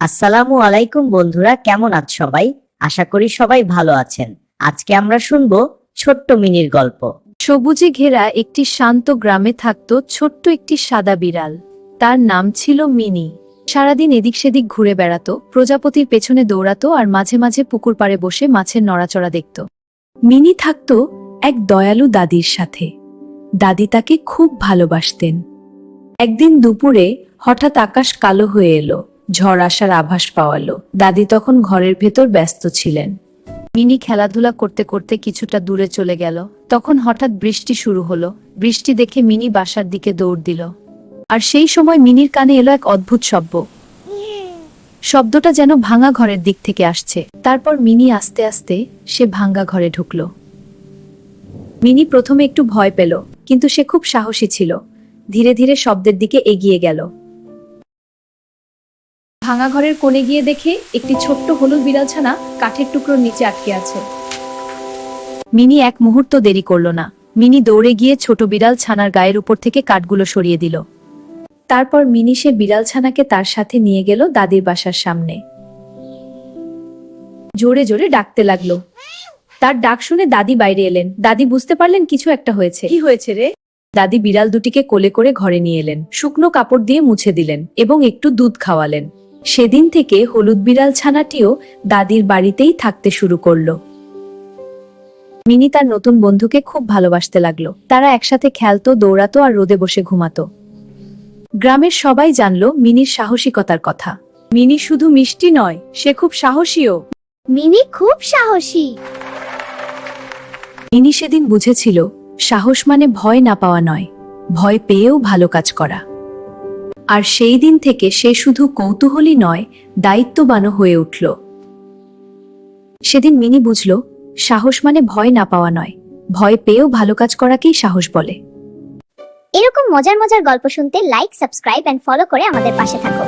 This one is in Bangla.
আসসালামু আলাইকুম বন্ধুরা, কেমন আছেন সবাই? আশা করি সবাই ভালো আছেন। আজকে আমরা শুনবো ছোট্ট মিনির গল্প। সবুজে ঘেরা একটি শান্ত গ্রামে থাকত ছোট্ট একটি সাদা বিড়াল। তার নাম ছিল মিনি। সারাদিন এদিক সেদিক ঘুরে বেড়াতো, প্রজাপতির পেছনে দৌড়াতো আর মাঝে মাঝে পুকুর পাড়ে বসে মাছের নড়াচড়া দেখত। মিনি থাকত এক দয়ালু দাদির সাথে। দাদি তাকে খুব ভালোবাসতেন। একদিন দুপুরে হঠাৎ আকাশ কালো হয়ে এলো, ঝড় আসার আভাস পাওয়ালো। দাদি তখন ঘরের ভেতর ব্যস্ত ছিলেন। মিনি খেলাধুলা করতে করতে কিছুটা দূরে চলে গেল। তখন হঠাৎ বৃষ্টি শুরু হলো। বৃষ্টি দেখে মিনি বাসার দিকে দৌড় দিল। আর সেই সময় মিনির কানে এলো এক অদ্ভুত শব্দ। শব্দটা যেন ভাঙা ঘরের দিক থেকে আসছে। তারপর মিনি আস্তে আস্তে সে ভাঙা ঘরে ঢুকলো। মিনি প্রথমে একটু ভয় পেল, কিন্তু সে খুব সাহসী ছিল। ধীরে ধীরে শব্দের দিকে এগিয়ে গেল। ভাঙা ঘরের কোণে গিয়ে দেখে একটি ছোট্ট হলুদ বিড়ালছানা কাঠের টুকরোর নিচে আটকে আছে। মিনি এক মুহূর্ত দেরি করল না। মিনি দৌড়ে গিয়ে ছোট বিড়াল ছানার গায়ের উপর থেকে কাঠগুলো সরিয়ে দিল। তারপর মিনি সে বিড়াল ছানাকে তার সাথে নিয়ে গেল দাদির বাসার সামনে। জোরে জোরে ডাকতে লাগলো। তার ডাক শুনে দাদি বাইরে এলেন। দাদি বুঝতে পারলেন কিছু একটা হয়েছে। কি হয়েছে রে? দাদি বিড়াল দুটিকে কোলে করে ঘরে নিয়ে এলেন, শুকনো কাপড় দিয়ে মুছে দিলেন এবং একটু দুধ খাওয়ালেন। সেদিন থেকে হলুদ বিড়াল ছানাটিও দাদির বাড়িতেই থাকতে শুরু করলো। মিনি তার নতুন বন্ধুকে খুব ভালোবাসতে লাগলো। তারা একসাথে খেলতো, দৌড়াতো আর রোদে বসে ঘুমাতো। গ্রামের সবাই জানলো মিনির সাহসিকতার কথা। মিনি শুধু মিষ্টি নয়, সে খুব সাহসীও। মিনি খুব সাহসী। মিনি সেদিন বুঝেছিল সাহস মানে ভয় না পাওয়া নয়, ভয় পেয়েও ভালো কাজ করা। আর সেই দিন থেকে সে শুধু কৌতূহলী নয়, দায়িত্ববানও হয়ে উঠল। সেদিন মিনি বুঝল সাহস মানে ভয় না পাওয়া নয়, ভয় পেয়েও ভালো কাজ করাকেই সাহস বলে। এরকম মজার মজার গল্প শুনতে লাইক, সাবস্ক্রাইব এন্ড ফলো করে আমাদের পাশে থাকো।